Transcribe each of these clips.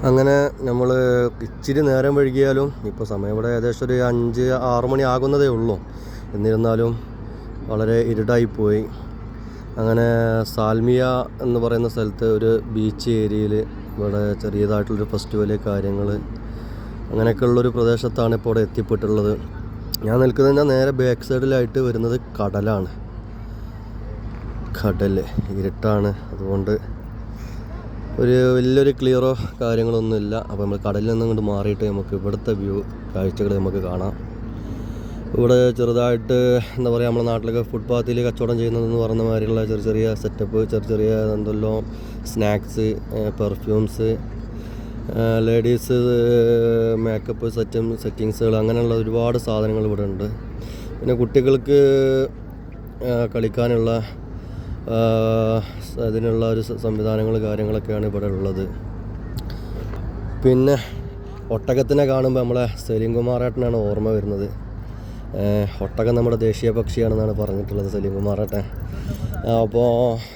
അങ്ങനെ നമ്മൾ ഇച്ചിരി നേരം വൈകിയാലും ഇപ്പോൾ സമയം ഇവിടെ ഏകദേശം ഒരു 5-6 മണി ആകുന്നതേ ഉള്ളൂ. എന്നിരുന്നാലും വളരെ ഇരുടായിപ്പോയി. അങ്ങനെ സാൽമിയ എന്ന് പറയുന്ന സ്ഥലത്ത് ഒരു ബീച്ച് ഏരിയയിൽ ഇവിടെ ചെറിയതായിട്ടുള്ളൊരു ഫെസ്റ്റിവൽ കാര്യങ്ങൾ അങ്ങനെയൊക്കെയുള്ളൊരു പ്രദേശത്താണ് ഇപ്പോൾ ഇവിടെ എത്തിപ്പെട്ടുള്ളത്. ഞാൻ നിൽക്കുന്നതിൻ്റെ നേരെ ബാക്ക് സൈഡിലായിട്ട് വരുന്നത് കടലാണ്. കടൽ ഇരുട്ടാണ്, അതുകൊണ്ട് ഒരു വലിയൊരു ക്ലിയറോ കാര്യങ്ങളൊന്നുമില്ല. അപ്പോൾ നമ്മൾ കടലിൽ നിന്നും കൊണ്ട് മാറിയിട്ട് നമുക്ക് ഇവിടുത്തെ കാഴ്ചകൾ നമുക്ക് കാണാം. ഇവിടെ ചെറുതായിട്ട് എന്താ പറയുക, നമ്മുടെ നാട്ടിലൊക്കെ ഫുട്പാത്തിൽ കച്ചവടം ചെയ്യുന്നതെന്ന് പറഞ്ഞ മാതിരിയുള്ള ചെറിയ സെറ്റപ്പ്, ചെറിയ എന്തെല്ലോ സ്നാക്സ്, പെർഫ്യൂംസ്, ലേഡീസ് മേക്കപ്പ് സെറ്റിങ്സുകൾ, അങ്ങനെയുള്ള ഒരുപാട് സാധനങ്ങൾ ഇവിടെ ഉണ്ട്. പിന്നെ കുട്ടികൾക്ക് കളിക്കാനുള്ള അതിനുള്ള ഒരു സംവിധാനങ്ങൾ കാര്യങ്ങളൊക്കെയാണ് ഇവിടെ ഉള്ളത്. പിന്നെ ഒട്ടകത്തിനെ കാണുമ്പോൾ നമ്മളെ സലീം കുമാറേട്ടനാണ് ഓർമ്മ വരുന്നത്. ഒട്ടകം നമ്മുടെ ദേശീയ പക്ഷിയാണെന്നാണ് പറഞ്ഞിട്ടുള്ളത് സലീം കുമാറേട്ടൻ. അപ്പോൾ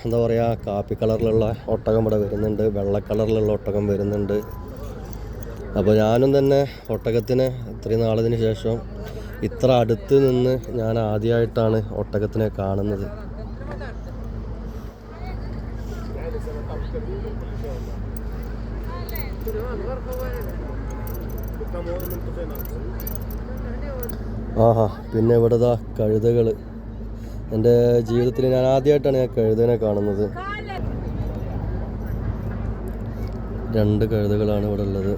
എന്താ പറയുക, കാപ്പി കളറിലുള്ള ഒട്ടകം ഇവിടെ വരുന്നുണ്ട്, വെള്ള കളറിലുള്ള ഒട്ടകം വരുന്നുണ്ട്. അപ്പോൾ ഞാനും തന്നെ ഒട്ടകത്തിന് ഇത്രയും നാളതിന് ശേഷം ഇത്ര അടുത്ത് നിന്ന് ഞാൻ ആദ്യമായിട്ടാണ് ഒട്ടകത്തിനെ കാണുന്നത്. ആഹാ, പിന്നെ ഇവിടെ കഴുതകൾ. എൻ്റെ ജീവിതത്തിൽ ഞാൻ ആദ്യമായിട്ടാണ് ഞാൻ കഴുതനെ കാണുന്നത്. 2 കഴുതകളാണ് ഇവിടെ ഉള്ളത്.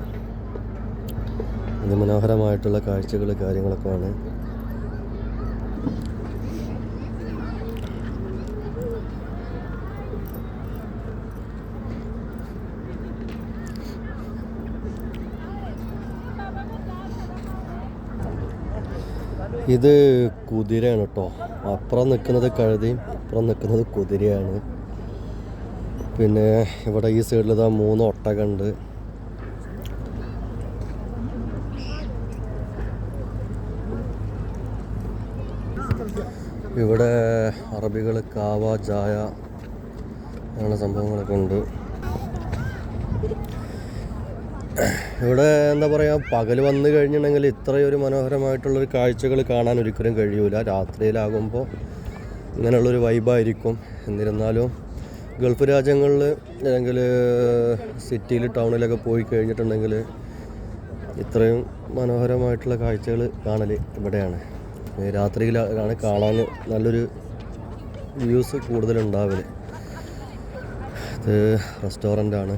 അതിമനോഹരമായിട്ടുള്ള കാഴ്ചകൾ കാര്യങ്ങളൊക്കെയാണ്. ഇത് കുതിരയാണ് കേട്ടോ. അപ്പുറം നിൽക്കുന്നത് കഴുതയും ഇപ്പുറം നിൽക്കുന്നത് കുതിരയാണ്. പിന്നെ ഇവിടെ ഈ സൈഡിൽ 3 ഒട്ടകമുണ്ട്. ഇവിടെ അറബികൾ കാവ ചായ അങ്ങനെ സംഭവങ്ങളൊക്കെ ഉണ്ട്. ഇവിടെ എന്താ പറയുക, പകൽ വന്നു കഴിഞ്ഞിട്ടുണ്ടെങ്കിൽ ഇത്രയൊരു മനോഹരമായിട്ടുള്ളൊരു കാഴ്ചകൾ കാണാൻ ഒരിക്കലും കഴിയൂല. രാത്രിയിലാകുമ്പോൾ ഇങ്ങനെയുള്ളൊരു വൈബായിരിക്കും. എന്നിരുന്നാലും ഗൾഫ് രാജ്യങ്ങളിൽ അല്ലെങ്കിൽ സിറ്റിയിൽ ടൗണിലൊക്കെ പോയി കഴിഞ്ഞിട്ടുണ്ടെങ്കിൽ ഇത്രയും മനോഹരമായിട്ടുള്ള കാഴ്ചകൾ കാണൽ ഇവിടെയാണ്. രാത്രിയിലാണ് കാണാൻ നല്ലൊരു വ്യൂസ് കൂടുതലുണ്ടാവൽ. ഇത് റെസ്റ്റോറൻ്റാണ്.